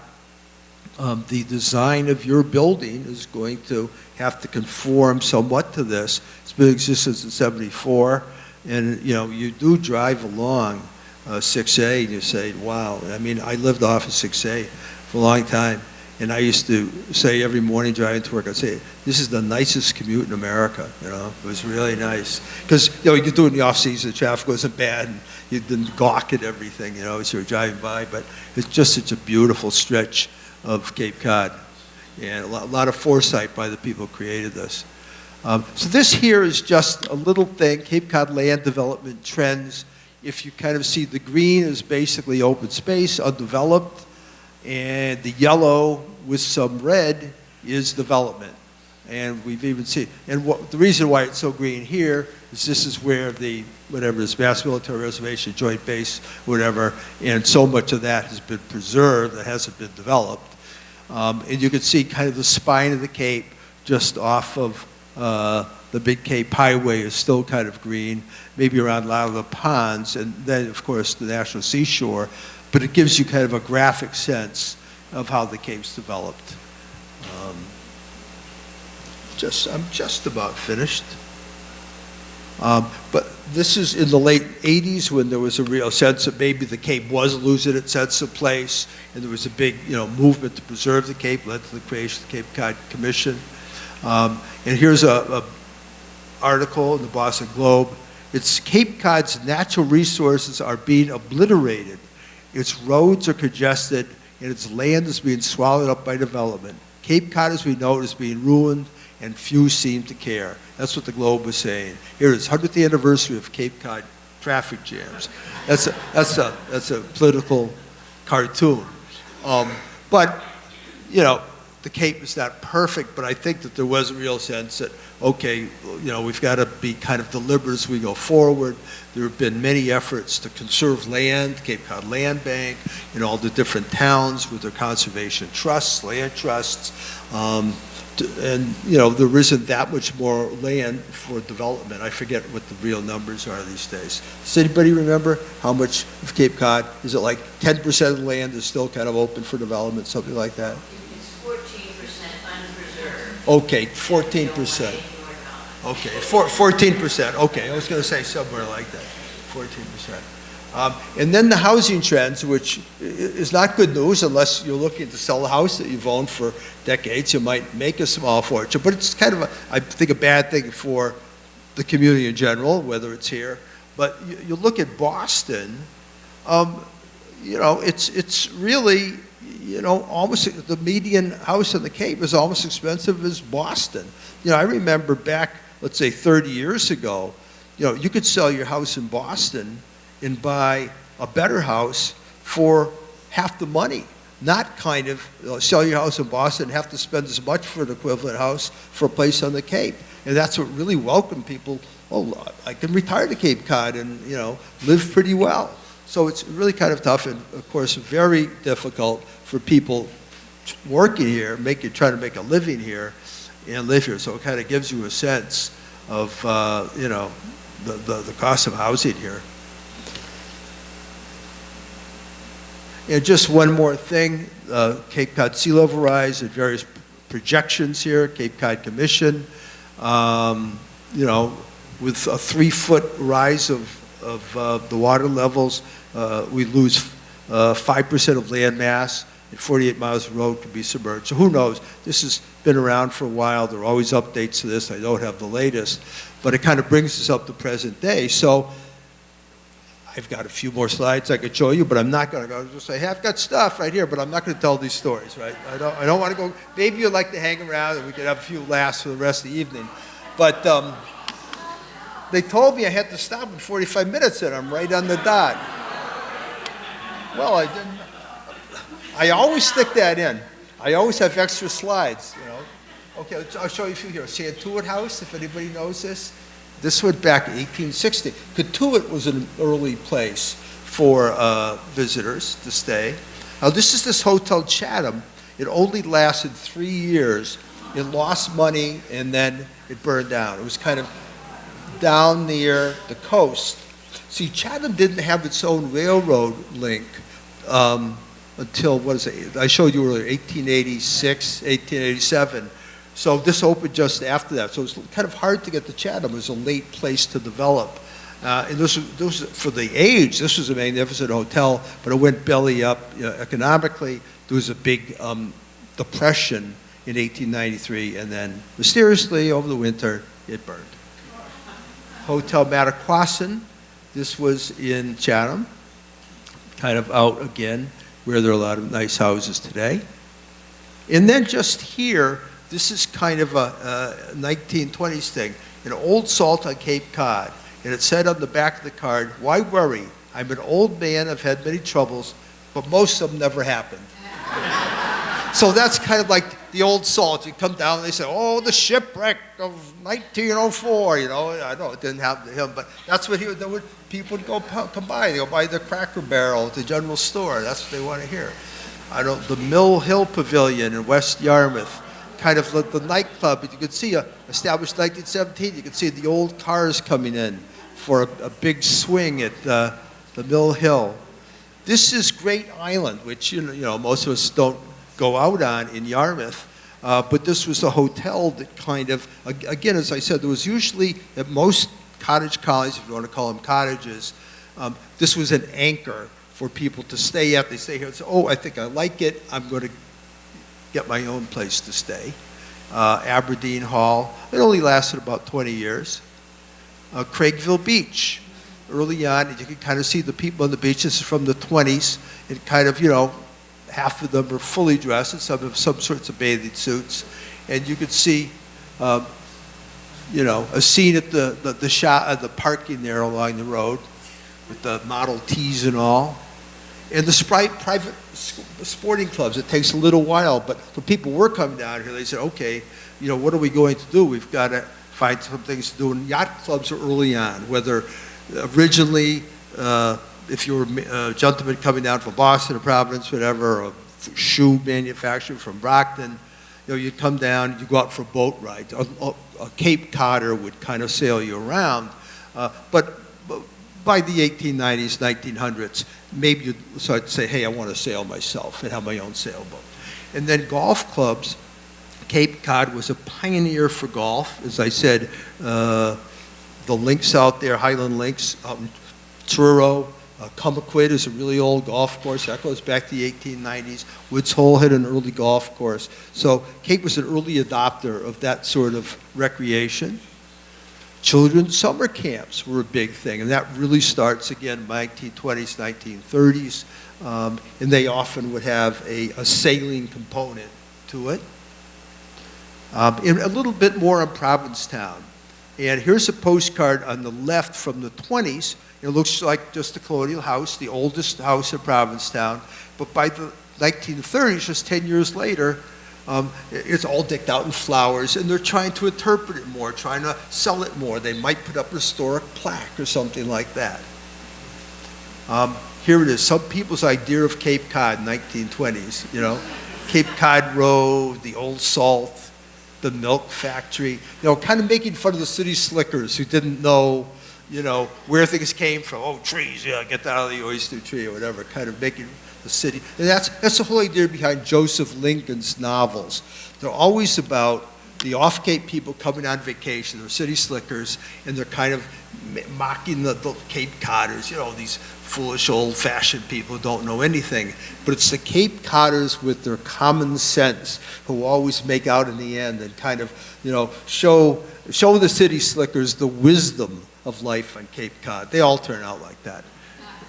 the design of your building is going to have to conform somewhat to this. It's been in existence since '74, and you do drive along 6A and you say, wow. I mean, I lived off of 6A for a long time, and I used to say every morning driving to work, I'd say, this is the nicest commute in America. It was really nice. Because, you could do it in the off-season, the traffic wasn't bad, and you didn't gawk at everything, as you were driving by. But it's just such a beautiful stretch of Cape Cod. And a lot of foresight by the people who created this. So this here is just a little thing, Cape Cod land development trends. If you kind of see, the green is basically open space, undeveloped, and the yellow with some red is development. And we've even seen, and the reason why it's so green here is this is where this Mass Military Reservation, Joint Base, whatever, and so much of that has been preserved, that hasn't been developed. And you can see kind of the spine of the Cape just off of the Big Cape Highway is still kind of green, maybe around a lot of the ponds, and then, of course, the National Seashore. But it gives you kind of a graphic sense of how the Cape's developed. I'm just about finished. But this is in the late 80s when there was a real sense that maybe the Cape was losing its sense of place, and there was a big movement to preserve the Cape, led to the creation of the Cape Cod Commission. And here's a article in the Boston Globe. It's Cape Cod's natural resources are being obliterated. Its roads are congested, and its land is being swallowed up by development. Cape Cod, as we know it, is being ruined, and few seem to care. That's what the Globe was saying. Here it is, 100th anniversary of Cape Cod traffic jams. That's a political cartoon. But the Cape is not perfect, but I think that there was a real sense that, okay, we've got to be kind of deliberate as we go forward. There have been many efforts to conserve land, Cape Cod Land Bank, all the different towns with their conservation trusts, land trusts. And there isn't that much more land for development. I forget what the real numbers are these days. Does anybody remember how much of Cape Cod? Is it like 10% of the land is still kind of open for development, something like that? It's 14% unpreserved. Okay, 14%. Okay, 14%. Okay, I was going to say somewhere like that, 14%. And then the housing trends, which is not good news unless you're looking to sell a house that you've owned for decades. You might make a small fortune, but it's kind of, I think, a bad thing for the community in general, whether it's here. But you look at Boston, it's really, almost the median house on the Cape is almost expensive as Boston. I remember back, let's say 30 years ago, you could sell your house in Boston and buy a better house for half the money. Not kind of sell your house in Boston and have to spend as much for an equivalent house for a place on the Cape. And that's what really welcomed people. Oh, I can retire to Cape Cod and live pretty well. So it's really kind of tough, and of course very difficult for people working here, trying to make a living here and live here. So it kind of gives you a sense of the cost of housing here. And just one more thing, Cape Cod sea level rise and various projections here, Cape Cod Commission, with a 3-foot rise of the water levels. We lose 5% of land mass, and 48 miles of road can be submerged. So who knows? This has been around for a while. There are always updates to this. I don't have the latest, but it kind of brings us up to present day. So I've got a few more slides I could show you, but I'm not going to go just say, hey, I've got stuff right here, but I'm not going to tell these stories, right? I don't want to go. Maybe you'd like to hang around and we could have a few laughs for the rest of the evening. But they told me I had to stop in 45 minutes, and I'm right on the dot. Well, I didn't. I always stick that in. I always have extra slides, you know. Okay, I'll show you a few here. Santuit House, if anybody knows this. This went back in 1860. Katuitt was an early place for visitors to stay. Now, this is Hotel Chatham. It only lasted 3 years. It lost money, and then it burned down. It was kind of down near the coast. See, Chatham didn't have its own railroad link until, what is it? I showed you earlier, 1886, 1887. So this opened just after that. So it was kind of hard to get to Chatham. It was a late place to develop. And this was, for the age, this was a magnificent hotel, but it went belly up economically. There was a big depression in 1893, and then mysteriously over the winter, it burned. Hotel Mataquasin, this was in Chatham, kind of out again, where there are a lot of nice houses today. And then just here, this is kind of a 1920s thing, an old salt on Cape Cod. And it said on the back of the card, why worry? I'm an old man, I've had many troubles, but most of them never happened. So that's kind of like the old salt. You come down and they say, oh, the shipwreck of 1904, you know. I know it didn't happen to him, but that's what people would come by. They'll buy the Cracker Barrel at the general store. That's what they want to hear. The Mill Hill Pavilion in West Yarmouth, kind of the nightclub. You could see, established 1917, you could see the old cars coming in for a big swing at the Mill Hill. This is Great Island, which you know most of us don't go out on in Yarmouth, but this was a hotel that kind of, again, as I said, there was usually at most cottage colonies, if you want to call them cottages, this was an anchor for people to stay at. They stay here and say, oh, I think I like it, I'm going to get my own place to stay. Aberdeen Hall, it only lasted about 20 years. Craigville Beach, early on, you could kind of see the people on the beach. This is from the 20s, and kind of, you know, half of them are fully dressed, and some have some sorts of bathing suits. And you could see, you know, a scene at the parking there along the road with the Model Ts and all. And the private sporting clubs, it takes a little while, but when people were coming down here, they said, okay, you know, what are we going to do? We've got to find some things to do. And yacht clubs are early on, whether originally, if you were a gentleman coming down from Boston or Providence, whatever, or a shoe manufacturer from Brockton, you know, you'd come down, you'd go out for boat rides. A Cape Codder would kind of sail you around. But by the 1890s, 1900s, maybe you'd start to say, hey, I want to sail myself and have my own sailboat. And then golf clubs. Cape Cod was a pioneer for golf. As I said, the links out there, Highland Links, Truro, Cumberquid is a really old golf course. That goes back to the 1890s. Woods Hole had an early golf course. So Cape was an early adopter of that sort of recreation. Children's summer camps were a big thing, and that really starts again by 1920s, 1930s, and they often would have a sailing component to it. And a little bit more on Provincetown. And here's a postcard on the left from the 20s. It looks like just a colonial house, the oldest house in Provincetown. But by the 1930s, just 10 years later, it's all decked out in flowers, and they're trying to interpret it more, trying to sell it more. They might put up a historic plaque or something like that. Here it is, some people's idea of Cape Cod, 1920s, you know. Cape Cod Road, the old salt, the milk factory, you know, kind of making fun of the city slickers who didn't know, you know, where things came from. Oh, trees, yeah, get that out of the oyster tree or whatever, kind of making the city. And that's the whole idea behind Joseph Lincoln's novels. They're always about the off-Cape people coming on vacation. They're city slickers, and they're kind of mocking the Cape Codders, these foolish old-fashioned people who don't know anything. But it's the Cape Codders with their common sense who always make out in the end and kind of, show the city slickers the wisdom of life on Cape Cod. They all turn out like that.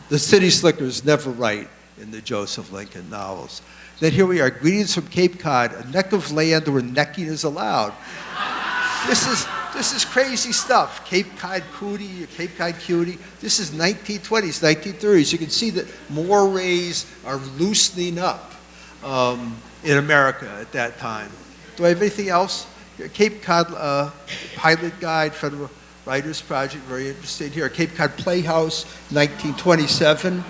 The city slickers never write in the Joseph Lincoln novels. Then here we are, greetings from Cape Cod, a neck of land where necking is allowed. This is crazy stuff. Cape Cod cootie, Cape Cod cutie. This is 1920s, 1930s. You can see that mores are loosening up in America at that time. Do I have anything else? Cape Cod Pilot Guide, Federal Writers Project, very interesting here. Cape Cod Playhouse, 1927.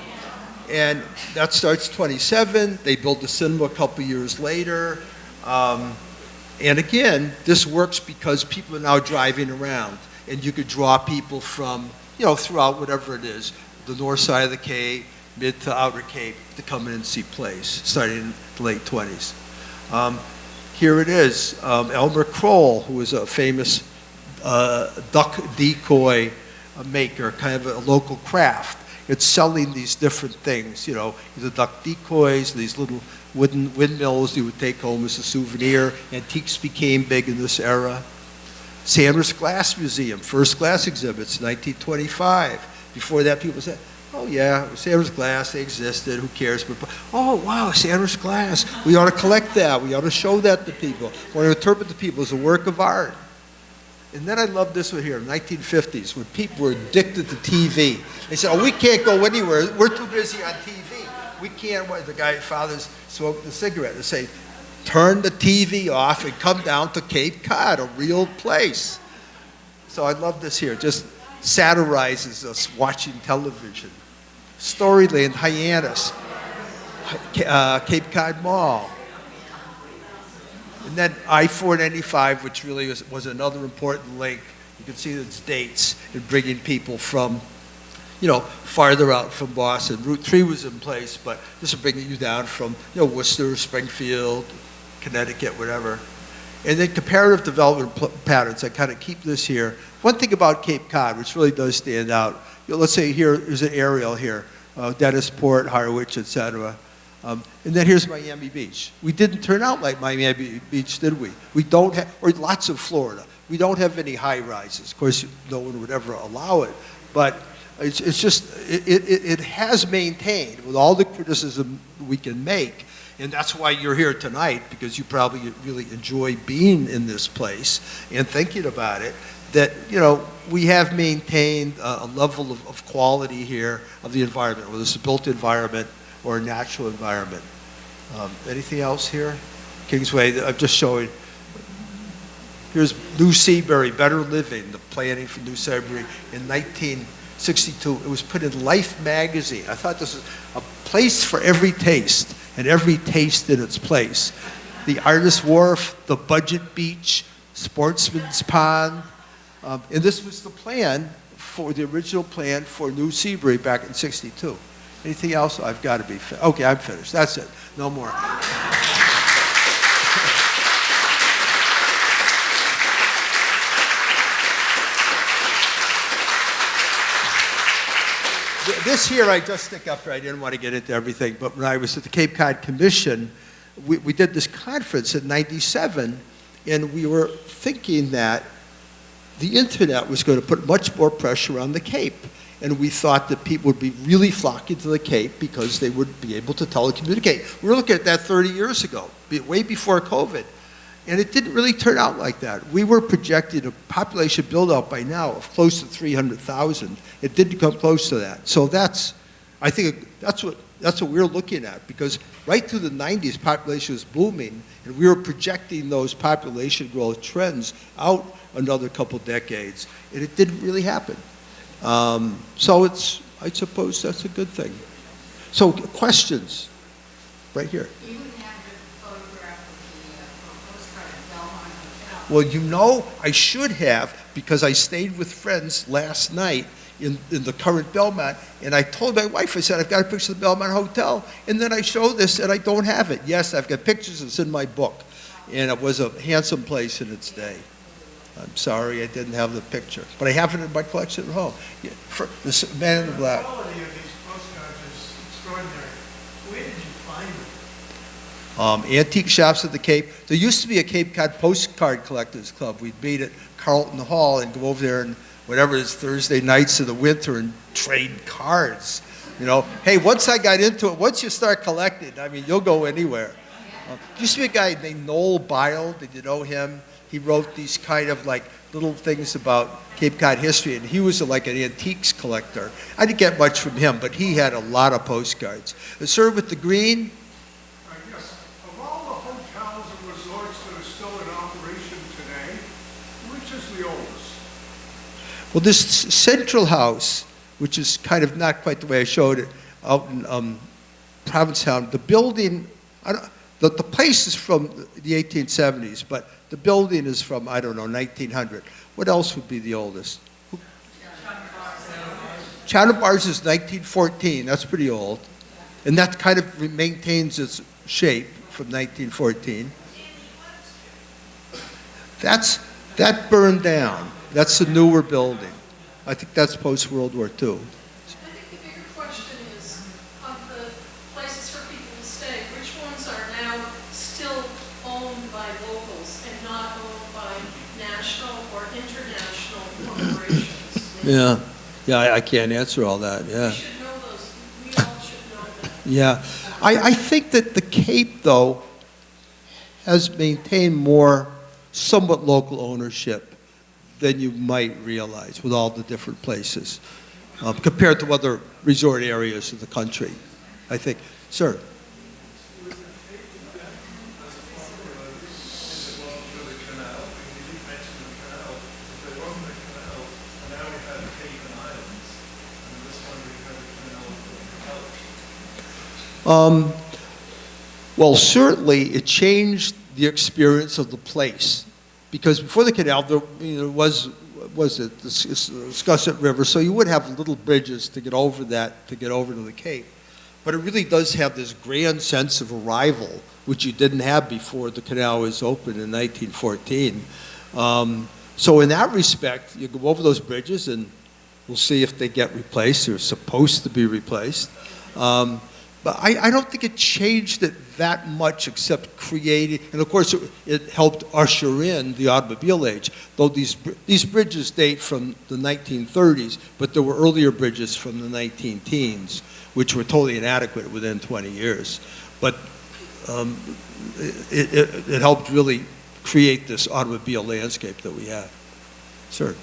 And that starts 27. They build the cinema a couple years later. And again, this works because people are now driving around. And you could draw people from, throughout whatever it is, the north side of the Cape, mid to outer Cape, to come in and see plays, starting in the late 20s. Here it is, Elmer Kroll, who was a famous duck decoy maker, kind of a local craft. It's selling these different things, the duck decoys, these little wooden windmills you would take home as a souvenir. Antiques became big in this era. Sanders Glass Museum, first glass exhibits, 1925. Before that, people said, oh yeah, Sanders Glass, they existed, who cares? But, oh wow, Sanders Glass, we ought to collect that, we ought to show that to people, we ought to interpret to people as a work of art. And then I love this one here, 1950s, when people were addicted to TV. They said, oh, we can't go anywhere. We're too busy on TV. We can't, the guy, fathers smoking a cigarette. They say, turn the TV off and come down to Cape Cod, a real place. So I love this here. Just satirizes us watching television. Storyland, Hyannis, Cape Cod Mall. And then I-495, which really was another important link. You can see its dates in bringing people from, farther out from Boston. Route 3 was in place, but this is bringing you down from, Worcester, Springfield, Connecticut, whatever. And then comparative development patterns. I kind of keep this here. One thing about Cape Cod, which really does stand out, let's say here's an aerial here, Dennisport, Harwich, etc. And then here's Miami Beach. We didn't turn out like Miami Beach, did we? We don't have, or lots of Florida. We don't have any high rises. Of course, no one would ever allow it. But it's just, it has maintained with all the criticism we can make. And that's why you're here tonight, because you probably really enjoy being in this place and thinking about it, that, we have maintained a level of quality here of the environment, whether it's a built environment or a natural environment. Anything else here? Kingsway, I'm just showing. Here's New Seabury, Better Living, the planning for New Seabury in 1962. It was put in Life magazine. I thought this was a place for every taste, and every taste in its place. The Artist's Wharf, the Budget Beach, Sportsman's Pond. And this was the plan the original plan for New Seabury back in '62. Anything else? I've got to be finished. Okay, I'm finished. That's it. No more. This here I just stick up here. I didn't want to get into everything, but when I was at the Cape Cod Commission, we did this conference in '97, and we were thinking that the internet was going to put much more pressure on the Cape. And we thought that people would be really flocking to the Cape because they would be able to telecommunicate. We were looking at that 30 years ago, way before COVID. And it didn't really turn out like that. We were projecting a population build-out by now of close to 300,000. It didn't come close to that. So I think that's what we're looking at, because right through the 90s, population was booming, and we were projecting those population growth trends out another couple decades, and it didn't really happen. So I suppose that's a good thing. So questions, right here. You wouldn't have the photograph of the postcard at Belmont Hotel. Well, I should have, because I stayed with friends last night in the current Belmont, and I told my wife, I said, I've got a picture of the Belmont Hotel, and then I show this, and I don't have it. Yes, I've got pictures, it's in my book. and it was a handsome place in its day. I'm sorry I didn't have the picture, but I have it in my collection at home. Yeah, for this man in the black. The quality of these postcards is extraordinary. Where did you find them? Antique shops at the Cape. There used to be a Cape Cod postcard collectors club. We'd meet at Carlton Hall and go over there and whatever it is, Thursday nights in the winter and trade cards. You know, hey, once I got into it, once you start collecting, I mean, you'll go anywhere. There used to be a guy named Noel Bile. Did you know him? He wrote these kind of like little things about Cape Cod history, and he was like an antiques collector. I didn't get much from him, but he had a lot of postcards. Sir, with the green, Yes. Of all the hotels and resorts that are still in operation today, which is the oldest? well, this central house, which is kind of not quite the way I showed it, out in Provincetown, the building, the place is from the 1870s, but the building is from, I don't know, 1900. What else would be the oldest? China Bars is 1914. That's pretty old. And that kind of maintains its shape from 1914. That burned down. That's the newer building. I think that's post-World War II. I think the bigger question is, of the places for people to stay, which ones are now still owned by locals and not owned by national or international corporations? Yeah, I can't answer all that, yeah. We should know those, we all should know that. Yeah, I think that the Cape, though, has maintained more somewhat local ownership than you might realize with all the different places compared to other resort areas of the country, I think. Sir? Well, certainly it changed the experience of the place, because before the canal there was the Scussett River, so you would have little bridges to get over that, to get over to the Cape. But it really does have this grand sense of arrival, which you didn't have before the canal was opened in 1914. So in that respect, you go over those bridges and we'll see if they get replaced. They're supposed to be replaced. But I don't think it changed it that much, except creating, and of course it helped usher in the automobile age, though these bridges date from the 1930s, but there were earlier bridges from the 19-teens, which were totally inadequate within 20 years. But it helped really create this automobile landscape that we have. Sir?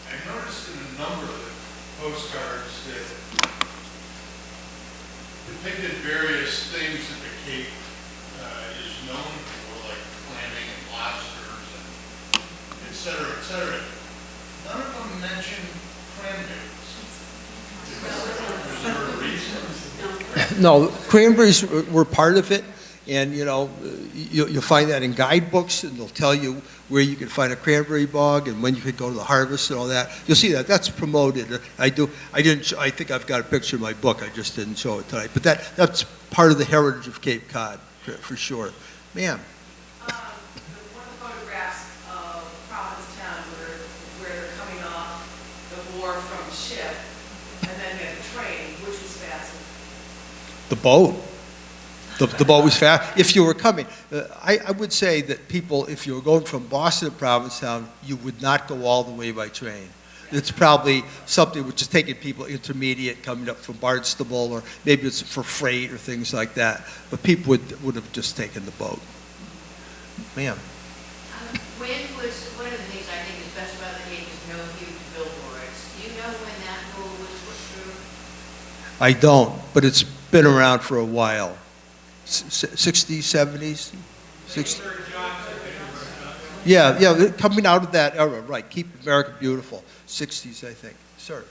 I noticed in a number of the postcards that depicted various things that the Cape is known for, like clamming and lobsters and et cetera, et cetera. None of them mention cranberries. Is there a reason? No, cranberries were part of it, and you'll find that in guidebooks, and they'll tell you where you can find a cranberry bog and when you could go to the harvest and all that. You'll see that. That's promoted. I think I've got a picture in my book. I just didn't show it tonight. But that's part of the heritage of Cape Cod, for sure. Ma'am. One of the photographs of Provincetown where they're coming off the wharf from the ship, and then they have the train, which was faster. The boat. The boat was fast. If you were coming, I would say that people, if you were going from Boston to Provincetown, you would not go all the way by train. It's probably something which is taking people intermediate coming up from Barnstable, or maybe it's for freight or things like that. But people would have just taken the boat. Ma'am. When was, one of the things I think is best about the Cape is no huge billboards. Do you know when that rule was put through? I don't, but it's been around for a while. 60s, 70s? 60s. Yeah, coming out of that era, right. Keep America Beautiful. 60s, I think. Sir?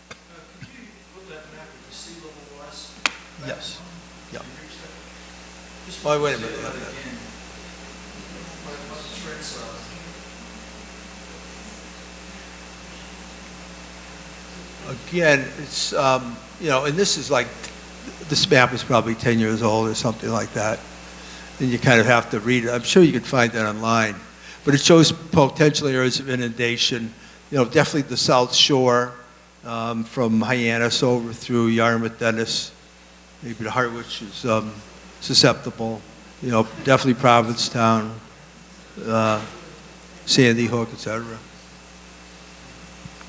Could you put that map of the sea level rise? Yes. Yeah. Just Oh, wait a minute. say that again. What the trends are. Again, it's, and this is like, this map is probably 10 years old or something like that. and you kind of have to read it. I'm sure you can find that online. But it shows potential areas of inundation, definitely the South Shore, from Hyannis over through Yarmouth, Dennis, maybe to Harwich is susceptible. Definitely Provincetown, Sandy Hook, etc.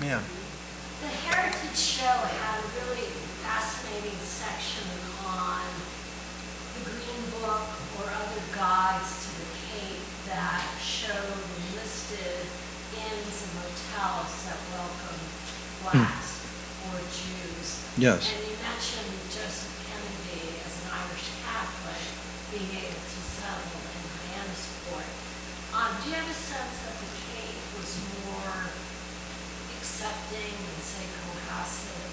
Ma'am. The Heritage Show had a really fascinating section on the Green Book or other guides to the Cape that showed and listed inns and motels that welcome blacks or Jews. Yes. And you mentioned Joseph Kennedy as an Irish Catholic being able to settle in Hyannisport. Do you have a sense that the Cape was more accepting than, say, Cohasset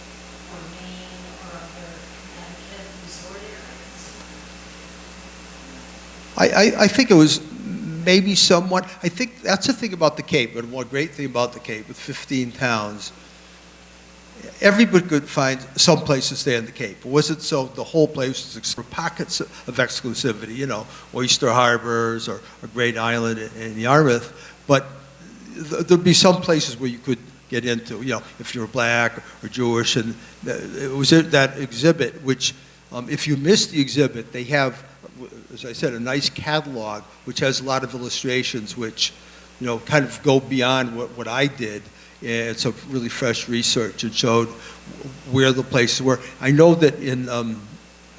or Maine or other Connecticut resort areas? I think it was maybe somewhat. I think that's the thing about the Cape, and one great thing about the Cape with 15 towns. Everybody could find some place to stay on the Cape. It wasn't so the whole place was for pockets of exclusivity, Oyster Harbors or Great Island in Yarmouth. But there'd be some places where you could get into, if you're black or Jewish. And it was that exhibit, which if you missed the exhibit, they have, as I said, a nice catalog, which has a lot of illustrations, which, kind of go beyond what I did. It's a really fresh research and showed where the places were. I know that in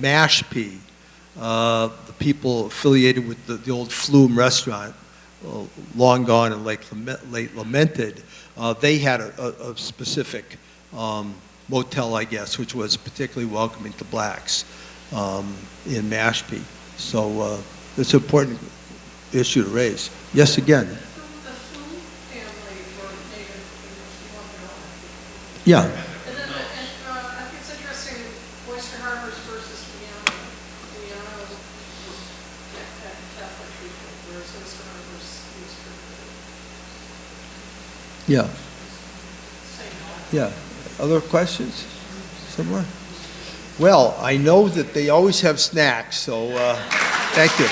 Mashpee, the people affiliated with the old Flume restaurant, long gone and late lamented, they had a specific motel, I guess, which was particularly welcoming to blacks in Mashpee. So it's an important issue to raise. Yes, again. The Flume family were native in North Carolina. Yeah. And then, I think it's interesting, Oyster Harbors versus Indiana. Indiana was Catholic people, whereas Oyster Harbors was pretty Yeah. same. Yeah. Other questions? Somewhere? Well, I know that they always have snacks, so thank you.